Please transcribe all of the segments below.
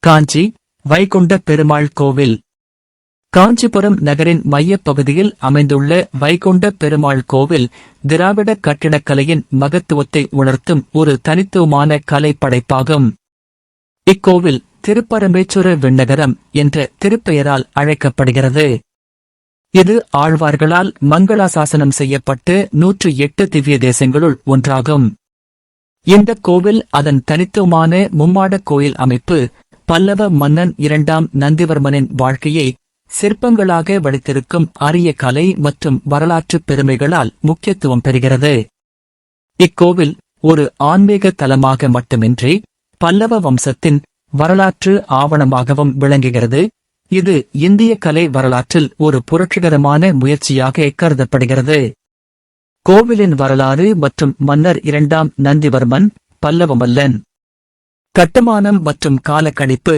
காஞ்சி வைகுண்ட பெருமாள் கோவில். காஞ்சிபுரம் நகரின் மையப் பகுதியில் அமைந்துள்ள வைகுண்ட பெருமாள் கோவில் திராவிட கட்டிடக்கலையின் மகத்துவத்தை உணர்த்தும் ஒரு தனித்துவமான கலை படைப்பாகும். இக்கோவில் திருப்பரமேச்சுர விண்ணகரம் என்ற திருப்பெயரால் அழைக்கப்படுகிறது. இது ஆழ்வார்களால் மங்களாசாசனம் செய்யப்பட்டு 108 திவ்ய தேசங்களுள் ஒன்றாகும். இந்த கோவில் அதன் தனித்துவமான மும்மாடக் கோயில் அமைப்பு, பல்லவ மன்னன் 2ஆம் நந்திவர்மனின் வாழ்க்கையை சிற்பங்களாக வடித்திருக்கும் அரிய கலை மற்றும் வரலாற்றுப் பெருமைகளால் முக்கியத்துவம் பெறுகிறது. இக்கோவில் ஒரு ஆன்மீக தலமாக மட்டுமின்றி பல்லவ வம்சத்தின் வரலாற்று ஆவணமாகவும் விளங்குகிறது. இது இந்திய கலை வரலாற்றில் ஒரு புரட்சிகரமான முயற்சியாக கருதப்படுகிறது. கோவிலின் வரலாறு மற்றும் மன்னர் 2ஆம் நந்திவர்மன், பல்லவ மல்லன். கட்டுமானம் மற்றும் காலக்கணிப்பு.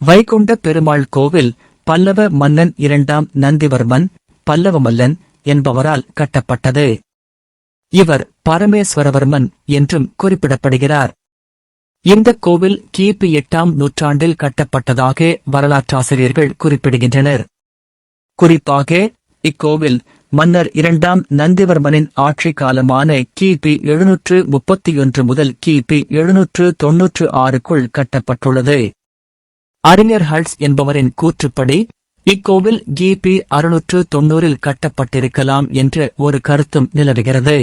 வைகுண்ட பெருமாள் கோவில் பல்லவ மன்னன் 2ஆம் நந்திவர்மன், பல்லவ மல்லன் என்பவரால் கட்டப்பட்டது. இவர் பரமேஸ்வரவர்மன் என்றும் குறிப்பிடப்படுகிறார். இந்த கோவில் கிபி 8ஆம் நூற்றாண்டில் கட்டப்பட்டதாக வரலாற்றாசிரியர்கள் குறிப்பிடுகின்றனர். குறிப்பாக இக்கோவில் மன்னர் 2ஆம் நந்திவர்மனின் ஆட்சி காலமான கிபி 731 முதல் கிபி 796க்குள் கட்டப்பட்டுள்ளது. அறிஞர் ஹல்ஸ் என்பவரின் கூற்றுப்படி இக்கோவில் கிபி 690இல் கட்டப்பட்டிருக்கலாம் என்ற ஒரு கருத்தும் நிலவுகிறது.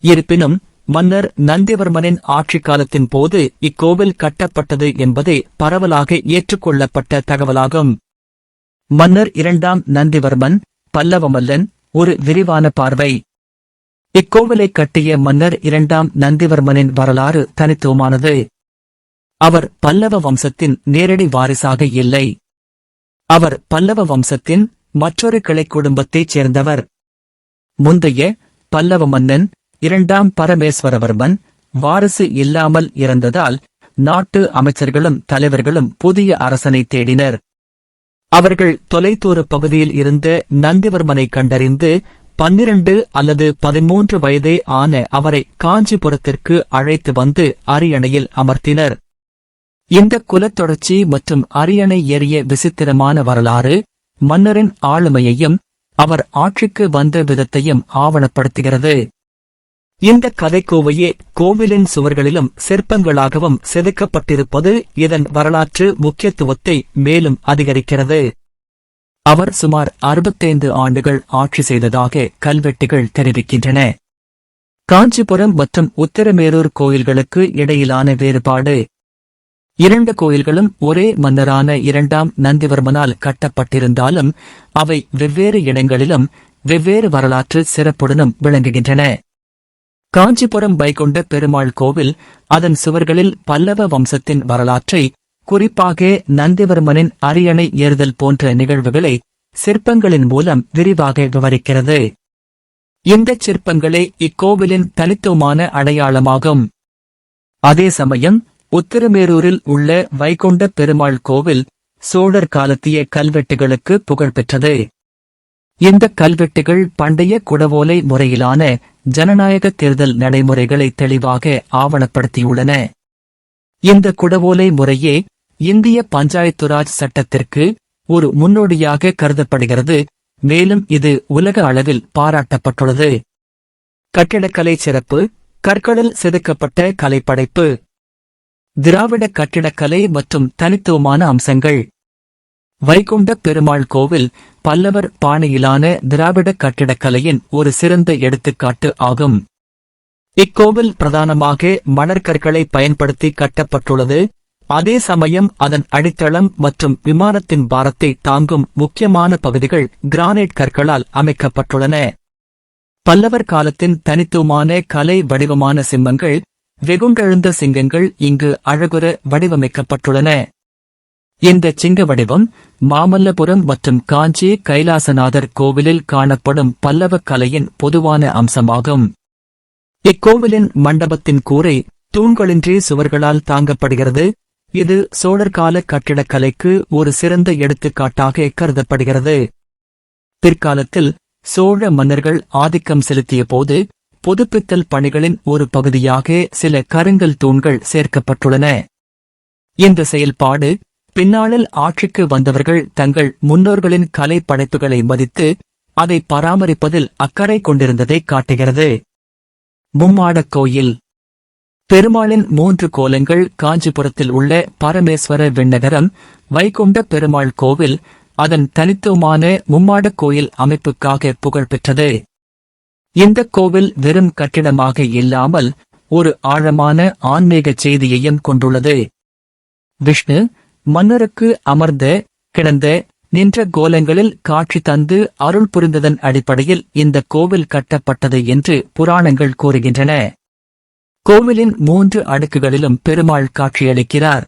இருப்பினும் மன்னர் நந்திவர்மனின் ஆட்சி காலத்தின் போது இக்கோவில் கட்டப்பட்டது என்பதே பரவலாக ஏற்றுக்கொள்ளப்பட்ட தகவலாகும். மன்னர் 2ஆம் நந்திவர்மன், பல்லவ மல்லன். ஒரு விரிவான பார்வை. இக்கோவிலை கட்டிய மன்னர் 2ஆம் நந்திவர்மனின் வரலாறு தனித்துவமானது. அவர் பல்லவ வம்சத்தின் நேரடி வாரிசாக இல்லை. அவர் பல்லவ வம்சத்தின் மற்றொரு கிளை குடும்பத்தைச் சேர்ந்தவர். முந்தைய பல்லவ மன்னன் 2ஆம் பரமேஸ்வரவர்மன் வாரிசு இல்லாமல் இறந்ததால் நாட்டு அமைச்சர்களும் தலைவர்களும் புதிய அரசனை தேடினர். அவர்கள் தொலைதூர பகுதியில் இருந்த நந்திவர்மனை கண்டறிந்து 12 அல்லது 13 வயதே ஆன அவரை காஞ்சிபுரத்திற்கு அழைத்து வந்து அரியணையில் அமர்த்தினர். இந்த குலத்தொடர்ச்சி மற்றும் அரியணை ஏறிய விசித்திரமான வரலாறு மன்னரின் ஆளுமையையும் அவர் ஆட்சிக்கு வந்த விதத்தையும் ஆவணப்படுத்துகிறது. இந்த கதைக்கோவையே கோவிலின் சுவர்களிலும் சிற்பங்களாகவும் செதுக்கப்பட்டிருப்பது இதன் வரலாற்று முக்கியத்துவத்தை மேலும் அதிகரிக்கிறது. அவர் சுமார் 65 ஆண்டுகள் ஆட்சி செய்ததாக கல்வெட்டுகள் தெரிவிக்கின்றன. காஞ்சிபுரம் மற்றும் உத்திரமேரூர் கோயில்களுக்கு இடையிலான வேறுபாடு. 2 கோயில்களும் ஒரே மன்னரான 2ஆம் நந்திவர்மனால் கட்டப்பட்டிருந்தாலும் அவை வெவ்வேறு இடங்களிலும் வெவ்வேறு வரலாற்று சிறப்புடனும் விளங்குகின்றன. காஞ்சிபுரம் வைகுண்ட பெருமாள் கோவில் அதன் சுவர்களில் பல்லவ வம்சத்தின் வரலாற்றை, குறிப்பாக நந்திவர்மனின் அரியணை ஏறுதல் போன்ற நிகழ்வுகளை சிற்பங்களின் மூலம் விரிவாக விவரிக்கிறது. இந்த சிற்பங்களே இக்கோவிலின் தனித்துவமான அடையாளமாகும். அதே சமயம் உத்திரமேரூரில் உள்ள வைகுண்ட பெருமாள் கோவில் சோழர் காலத்திய கல்வெட்டுகளுக்கு புகழ்பெற்றது. இந்த கல்வெட்டுகள் பண்டைய குடவோலை முறையிலான ஜனநாயக தேர்தல் நடைமுறைகளை தெளிவாக ஆவணப்படுத்தியுள்ளன. இந்த குடவோலை முறையே இந்திய பஞ்சாயத்துராஜ் சட்டத்திற்கு ஒரு முன்னோடியாக கருதப்படுகிறது. மேலும் இது உலக அளவில் பாராட்டப்பட்டுள்ளது. கட்டிடக்கலை சிறப்பு. கற்களில் செதுக்கப்பட்ட கலைப்படைப்பு. திராவிட கட்டிடக்கலை மற்றும் தனித்துவமான அம்சங்கள். வைகுண்ட பெருமாள் கோவில் பல்லவர் பாணியிலான திராவிட கட்டிடக்கலையின் ஒரு சிறந்த எடுத்துக்காட்டு ஆகும். இக்கோவில் பிரதானமாக மணற்கற்களை பயன்படுத்தி கட்டப்பட்டுள்ளது. அதே சமயம் அதன் அடித்தளம் மற்றும் விமானத்தின் பாரத்தை தாங்கும் முக்கியமான பகுதிகள் கிரானைட் கற்களால் அமைக்கப்பட்டுள்ளன. பல்லவர் காலத்தின் தனித்துவமான கலை வடிவமான சிம்மங்கள், வெகுண்டெழுந்த சிங்கங்கள் இங்கு அழகுற வடிவமைக்கப்பட்டுள்ளன. இந்த சிங்க வடிவம் மாமல்லபுரம் மற்றும் காஞ்சி கைலாசநாதர் கோவிலில் காணப்படும் பல்லவ கலையின் பொதுவான அம்சமாகும். இக்கோவிலின் மண்டபத்தின் கூரை தூண்களின்றி சுவர்களால் தாங்கப்படுகிறது. இது சோழர்கால கட்டிடக்கலைக்கு ஒரு சிறந்த எடுத்துக்காட்டாக கருதப்படுகிறது. பிற்காலத்தில் சோழ மன்னர்கள் ஆதிக்கம் செலுத்திய போது புதுப்பித்தல் பணிகளின் ஒரு பகுதியாக சில கருங்கல் தூண்கள் சேர்க்கப்பட்டுள்ளன. இந்த செயல்பாடு பின்னாளில் ஆட்சிக்கு வந்தவர்கள் தங்கள் முன்னோர்களின் கலை படைப்புகளை மதித்து அதை பராமரிப்பதில் அக்கறை கொண்டிருந்ததை காட்டுகிறது. மும்மாடக் கோயில். பெருமாளின் 3 கோலங்கள் காஞ்சிபுரத்தில் உள்ள பரமேஸ்வர விண்ணகரம், வைகுண்ட பெருமாள் கோவில் அதன் தனித்துவமான மும்மாடக் கோயில் அமைப்புக்காக புகழ்பெற்றது. இந்த கோவில் வெறும் கட்டிடமாக இல்லாமல் ஒரு ஆழமான ஆன்மீக செய்தியையும் கொண்டுள்ளது. விஷ்ணு மன்னருக்கு அமர்ந்த, கிடந்த, நின்ற கோலங்களில் காட்சி தந்து அருள் புரிந்ததன் அடிப்படையில் இந்த கோவில் கட்டப்பட்டது என்று புராணங்கள் கூறுகின்றன. கோவிலின் 3 அடுக்குகளிலும் பெருமாள் காட்சியளிக்கிறார்.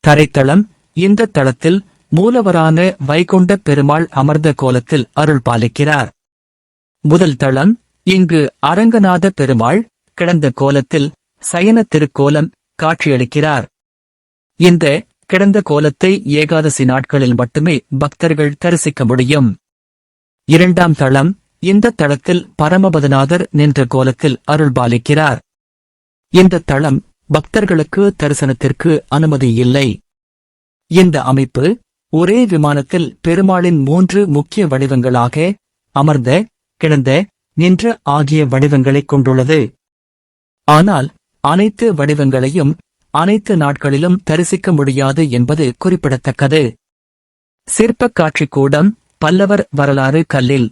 தரைத்தளம். இந்த தளத்தில் மூலவரான வைகுண்ட பெருமாள் அமர்ந்த கோலத்தில் அருள் பாலிக்கிறார். முதல் தளம். இங்கு அரங்கநாத பெருமாள் கிடந்த கோலத்தில் சயன திருக்கோலம் காட்சியளிக்கிறார். இந்த கிடந்த கோலத்தை ஏகாதசி நாட்களில் மட்டுமே பக்தர்கள் தரிசிக்க முடியும். 2ஆம் தளம். இந்த தளத்தில் பரமபதநாதர் நின்ற கோலத்தில் அருள் பாலிக்கிறார். இந்த தளம் பக்தர்களுக்கு தரிசனத்திற்கு அனுமதி இல்லை. இந்த அமைப்பு ஒரே விமானத்தில் பெருமாளின் 3 முக்கிய வடிவங்களாக அமர்ந்த, கிடந்த, நின்ற ஆகிய வடிவங்களைக் கொண்டுள்ளது. ஆனால் அனைத்து வடிவங்களையும் அனைத்து நாட்களிலும் தரிசிக்க முடியாது என்பது குறிப்பிடத்தக்கது. சிற்பக் காட்சிக்கூடம். பல்லவர் வரலாறு கல்லில்.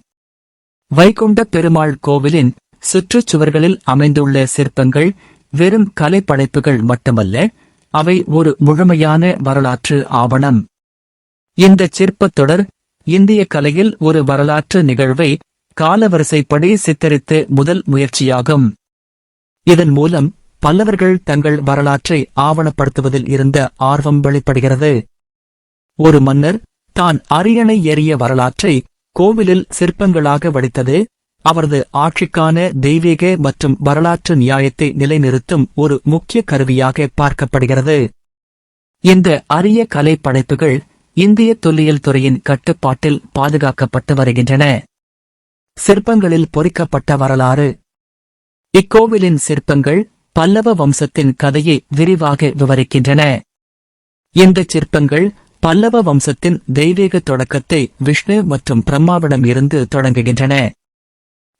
வைகுண்ட பெருமாள் கோவிலின் சுற்றுச்சுவர்களில் அமைந்துள்ள சிற்பங்கள் வெறும் கலைப்படைப்புகள் மட்டுமல்ல, அவை ஒரு முழுமையான வரலாற்று ஆவணம். இந்த சிற்பத் தொடர் இந்திய கலையில் ஒரு வரலாற்று நிகழ்வை காலவரிசைப்படி சித்தரித்த முதல் முயற்சியாகும். இதன் மூலம் பல்லவர்கள் தங்கள் வரலாற்றை ஆவணப்படுத்துவதில் இருந்த ஆர்வம் வெளிப்படுகிறது. ஒரு மன்னர் தான் அரியணை ஏறிய வரலாற்றை கோவிலில் சிற்பங்களாக வடித்தது அவரது ஆட்சிக்கான தெய்வீக மற்றும் வரலாற்று நியாயத்தை நிலைநிறுத்தும் ஒரு முக்கிய கருவியாக பார்க்கப்படுகிறது. இந்த அரிய கலை படைப்புகள் இந்திய தொல்லியல் துறையின் கட்டுப்பாட்டில் பாதுகாக்கப்பட்டு வருகின்றன. சிற்பங்களில் பொறிக்கப்பட்ட வரலாறு. இக்கோவிலின் சிற்பங்கள் பல்லவ வம்சத்தின் கதையை விரிவாக விவரிக்கின்றன. இந்த சிற்பங்கள் பல்லவ வம்சத்தின் தெய்வீக தொடக்கத்தை விஷ்ணு மற்றும் பிரம்மாவிடம் இருந்து தொடங்குகின்றன.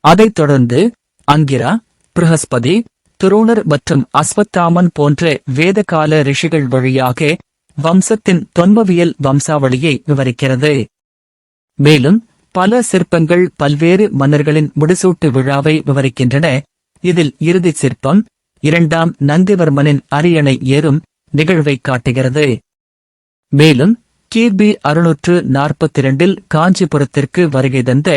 அதைத் தொடர்ந்து அங்கிரா, பிரஹஸ்பதி, துரோணர் மற்றும் அஸ்வத்தாமன் போன்ற வேதகால ரிஷிகள் வழியாக வம்சத்தின் தொன்மவியல் வம்சாவளியை விவரிக்கிறது. மேலும் பல சிற்பங்கள் பல்வேறு மன்னர்களின் முடிசூட்டு விழாவை விவரிக்கின்றன. இதில் இறுதி சிற்பம் 2ஆம் நந்திவர்மனின் அரியணை ஏறும் நிகழ்வை காட்டுகிறது. மேலும் கிபி 642இல் காஞ்சிபுரத்திற்கு வருகை தந்த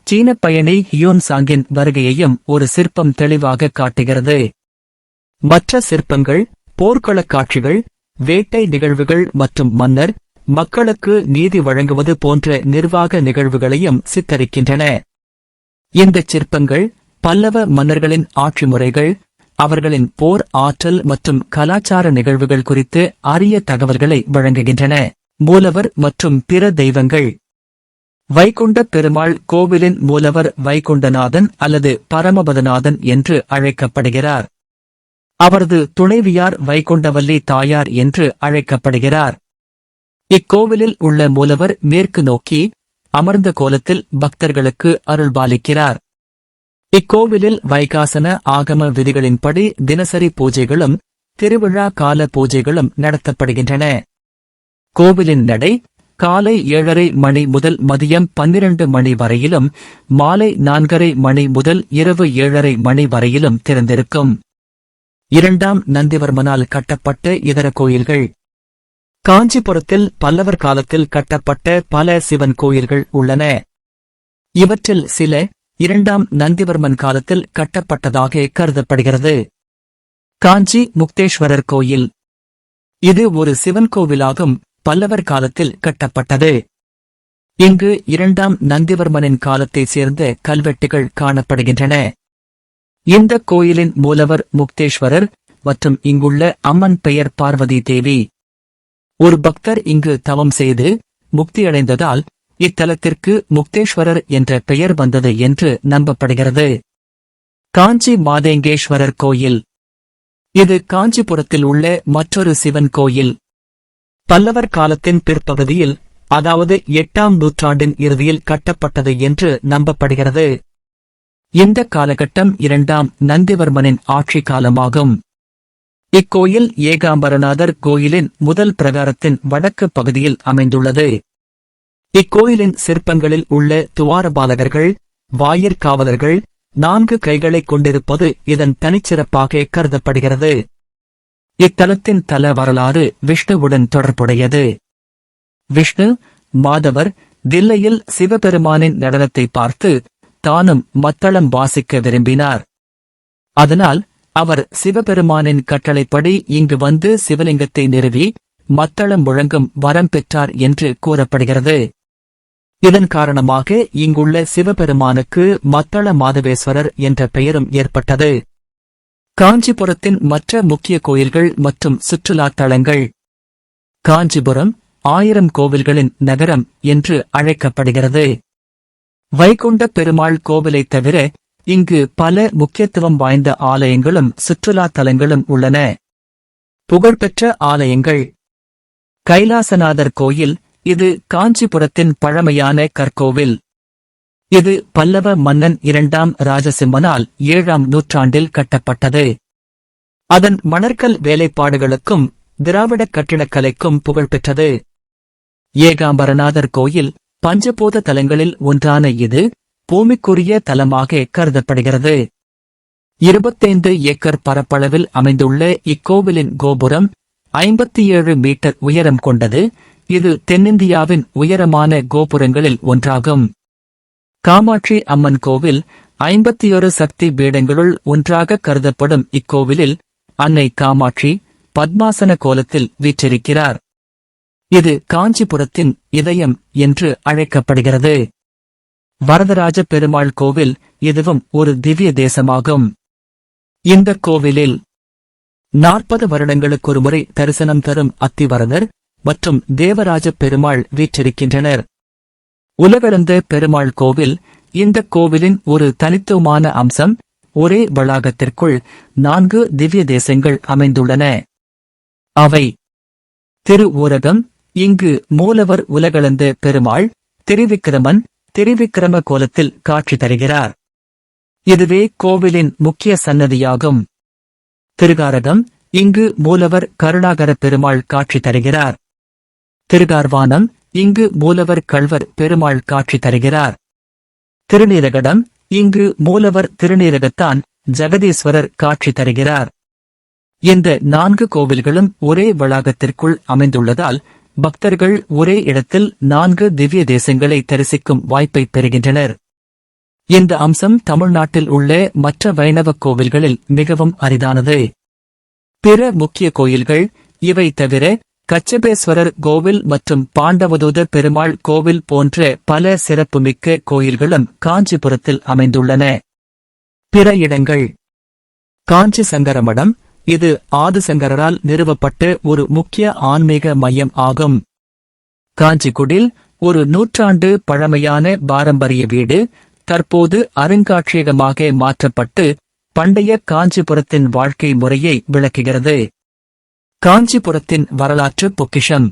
சீன பயணி ஹியோன் சாங்கின் வருகையையும் ஒரு சிற்பம் தெளிவாக காட்டுகிறது. மற்ற சிற்பங்கள் போர்க்களக் காட்சிகள், வேட்டை நிகழ்வுகள் மற்றும் மன்னர் மக்களுக்கு நீதி வழங்குவது போன்ற நிர்வாக நிகழ்வுகளையும் சித்தரிக்கின்றன. இந்த சிற்பங்கள் பல்லவ மன்னர்களின் ஆட்சி முறைகள், அவர்களின் போர் ஆற்றல் மற்றும் கலாச்சார நிகழ்வுகள் குறித்து அரிய தகவல்களை வழங்குகின்றன. மூலவர் மற்றும் பிற தெய்வங்கள். வைகுண்ட பெருமாள் கோவிலின் மூலவர் வைகுண்டநாதன் அல்லது பரமபதநாதன் என்று அழைக்கப்படுகிறார். அவரது துணைவியார் வைகுண்டவல்லி தாயார் என்று அழைக்கப்படுகிறார். இக்கோவிலில் உள்ள மூலவர் மேற்கு நோக்கி அமர்ந்த கோலத்தில் பக்தர்களுக்கு அருள்பாலிக்கிறார். இக்கோவிலில் வைகாசன ஆகம விதிகளின்படி தினசரி பூஜைகளும் திருவிழா கால பூஜைகளும் நடத்தப்படுகின்றன. கோவிலின் நடை காலை 7:30 மணி முதல் மதியம் 12 மணி வரையிலும், மாலை 4:30 மணி முதல் இரவு 7:30 மணி வரையிலும் திறந்திருக்கும். 2ஆம் நந்திவர்மனால் கட்டப்பட்ட இதர கோயில்கள். காஞ்சிபுரத்தில் பல்லவர் காலத்தில் கட்டப்பட்ட பல சிவன் கோயில்கள் உள்ளன. இவற்றில் சில 2ஆம் நந்திவர்மன் காலத்தில் கட்டப்பட்டதாக கருதப்படுகிறது. காஞ்சி முக்தேஸ்வரர் கோயில். இது ஒரு சிவன் கோவிலாகும். பல்லவர் காலத்தில் கட்டப்பட்டது. இங்கு 2ஆம் நந்திவர்மனின் காலத்தைச் சேர்ந்த கல்வெட்டுகள் காணப்படுகின்றன. இந்த கோயிலின் மூலவர் முக்தேஸ்வரர் மற்றும் இங்குள்ள அம்மன் பெயர் பார்வதி தேவி. ஒரு பக்தர் இங்கு தவம் செய்து முக்தியடைந்ததால் இத்தலத்திற்கு முக்தேஸ்வரர் என்ற பெயர் வந்தது என்று நம்பப்படுகிறது. காஞ்சி மாதேங்கேஸ்வரர் கோயில். இது காஞ்சிபுரத்தில் உள்ள மற்றொரு சிவன் கோயில். பல்லவர் காலத்தின் பிற்பகுதியில், அதாவது 8ஆம் நூற்றாண்டின் இறுதியில் கட்டப்பட்டது என்று நம்பப்படுகிறது. இந்த காலகட்டம் 2ஆம் நந்திவர்மனின் ஆட்சி காலமாகும். இக்கோயில் ஏகாம்பரநாதர் கோயிலின் முதல் பிரகாரத்தின் வடக்கு பகுதியில் அமைந்துள்ளது. இக்கோயிலின் சிற்பங்களில் உள்ள துவாரபாலகர்கள், வாயிற்காவலர்கள் 4 கைகளைக் கொண்டிருப்பது இதன் தனிச்சிறப்பாக கருதப்படுகிறது. இத்தலத்தின் தல வரலாறு விஷ்ணுவுடன் தொடர்புடையது. விஷ்ணு, மாதவர் தில்லையில் சிவபெருமானின் நடனத்தை பார்த்து தானும் மத்தளம் வாசிக்க விரும்பினார். அதனால் அவர் சிவபெருமானின் கட்டளைப்படி இங்கு வந்து சிவலிங்கத்தை நிறுவி மத்தளம் முழங்கும் வரம் பெற்றார் என்று கூறப்படுகிறது. இதன் காரணமாக இங்குள்ள சிவபெருமானுக்கு மத்தள மாதவேஸ்வரர் என்ற பெயரும் ஏற்பட்டது. காஞ்சிபுரத்தின் மற்ற முக்கிய கோயில்கள் மற்றும் சுற்றுலாத் தலங்கள். காஞ்சிபுரம் 1000 கோவில்களின் நகரம் என்று அழைக்கப்படுகிறது. வைகுண்ட பெருமாள் கோவிலைத் தவிர இங்கு பல முக்கியத்துவம் வாய்ந்த ஆலயங்களும் சுற்றுலாத் தலங்களும் உள்ளன. புகழ்பெற்ற ஆலயங்கள். கைலாசநாதர் கோயில். இது காஞ்சிபுரத்தின் பழமையான கற்கோவில். இது பல்லவ மன்னன் 2ஆம் ராஜசிம்மனால் 7ஆம் நூற்றாண்டில் கட்டப்பட்டது. அதன் மணற்கல் வேலைப்பாடுகளுக்கும் திராவிடக் கட்டிடக்கலைக்கும் புகழ்பெற்றது. ஏகாம்பரநாதர் கோயில் பஞ்சபூத தலங்களில் ஒன்றான இது பூமிக்குரிய தலமாக கருதப்படுகிறது. 25 ஏக்கர் பரப்பளவில் அமைந்துள்ள இக்கோவிலின் கோபுரம் 57 மீட்டர் உயரம் கொண்டது. இது தென்னிந்தியாவின் உயரமான கோபுரங்களில் ஒன்றாகும். காமாட்சி அம்மன் கோவில் 51 சக்தி பீடங்களுள் ஒன்றாக கருதப்படும் இக்கோவிலில் அன்னை காமாட்சி பத்மாசன கோலத்தில் வீற்றிருக்கிறார். இது காஞ்சிபுரத்தின் இதயம் என்று அழைக்கப்படுகிறது. வரதராஜ பெருமாள் கோவில். இதுவும் ஒரு திவ்ய தேசமாகும். இந்த கோவிலில் 40 வருடங்களுக்கொருமுறை தரிசனம் தரும் அத்திவரதர் மற்றும் தேவராஜ பெருமாள் வீற்றிருக்கின்றனர். உலகளந்த பெருமாள் கோவில். இந்த கோவிலின் ஒரு தனித்துவமான அம்சம், ஒரே வளாகத்திற்குள் 4 திவ்ய தேசங்கள் அமைந்துள்ளன. அவை: திரு ஊரகம். இங்கு மூலவர் உலகளந்த பெருமாள் திரிவிக்கிரமன் திரிவிக்கிரம கோலத்தில் காட்சி தருகிறார். இதுவே கோவிலின் முக்கிய சன்னதியாகும். திருகாரகம். இங்கு மூலவர் கருணாகர பெருமாள் காட்சி தருகிறார். திருகார்வானம். இங்கு மூலவர் கள்வர் பெருமாள் காட்சி தருகிறார். திருநீலகடம். இங்கு மூலவர் திருநீலகத்தான் ஜெகதீஸ்வரர் காட்சி தருகிறார். இந்த 4 கோவில்களும் ஒரே வளாகத்திற்குள் அமைந்துள்ளதால் பக்தர்கள் ஒரே இடத்தில் 4 திவ்ய தேசங்களை தரிசிக்கும் வாய்ப்பை பெறுகின்றனர். இந்த அம்சம் தமிழ்நாட்டில் உள்ள மற்ற வைணவ கோவில்களில் மிகவும் அரிதானது. பிற முக்கிய கோயில்கள். இவை தவிர கச்சபேஸ்வரர் கோவில் மற்றும் பாண்டவதூத பெருமாள் கோவில் போன்ற பல சிறப்புமிக்க கோயில்களும் காஞ்சிபுரத்தில் அமைந்துள்ளன. பிற இடங்கள். காஞ்சி சங்கரமடம். இது ஆதிசங்கரால் நிறுவப்பட்ட ஒரு முக்கிய ஆன்மீக மையம் ஆகும். காஞ்சிகுடில் ஒரு 100 நூற்றாண்டு பழமையான பாரம்பரிய வீடு தற்போது அருங்காட்சியகமாக மாற்றப்பட்டு பண்டைய காஞ்சிபுரத்தின் வாழ்க்கை முறையை விளக்குகிறது. காஞ்சிபுரத்தின் வரலாற்று பொக்கிஷம்.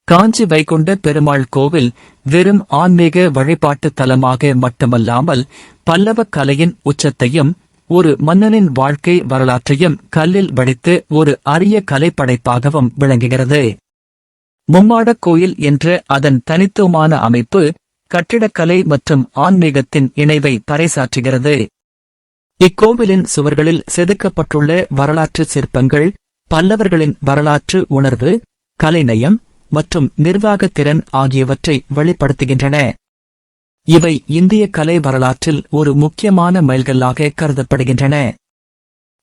காஞ்சி வைகுண்ட பெருமாள் கோவில் வெறும் ஆன்மீக வழிபாட்டு தலமாக மட்டுமல்லாமல் பல்லவ கலையின் உச்சத்தையும் ஒரு மன்னனின் வாழ்க்கை வரலாற்றையும் கல்லில் வடித்து ஒரு அரிய கலைப்படைப்பாகவும் விளங்குகிறது. மும்மாடக் கோயில் என்ற அதன் தனித்துவமான அமைப்பு கட்டிடக்கலை மற்றும் ஆன்மீகத்தின் இணைவை பறைசாற்றுகிறது. இக்கோவிலின் சுவர்களில் செதுக்கப்பட்டுள்ள வரலாற்று சிற்பங்கள் பல்லவர்களின் வரலாற்று உணர்வு, கலைநயம் மற்றும் நிர்வாகத் திறன் ஆகியவற்றை வெளிப்படுத்துகின்றன. இவை இந்திய கலை வரலாற்றில் ஒரு முக்கியமான மைல்கல்லாக கருதப்படுகின்றன.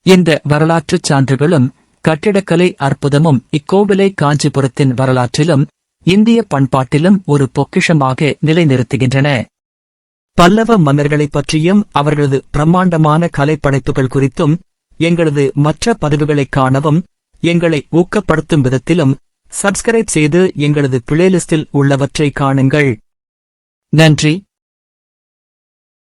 இந்த வரலாற்றுச் சான்றுகளும் கட்டிடக்கலை அற்புதமும் இக்கோவிலை காஞ்சிபுரத்தின் வரலாற்றிலும் இந்திய பண்பாட்டிலும் ஒரு பொக்கிஷமாக நிலைநிறுத்துகின்றன. பல்லவ மன்னர்களைப் பற்றியும் அவர்களது பிரம்மாண்டமான கலைப்படைப்புகள் குறித்தும் எங்களது மற்ற பதிவுகளைக் காணவும் எங்களை ஊக்கப்படுத்தும் விதத்திலும் சப்ஸ்கிரைப் செய்து எங்களது பிளேலிஸ்டில் உள்ளவற்றை காணுங்கள். நன்றி.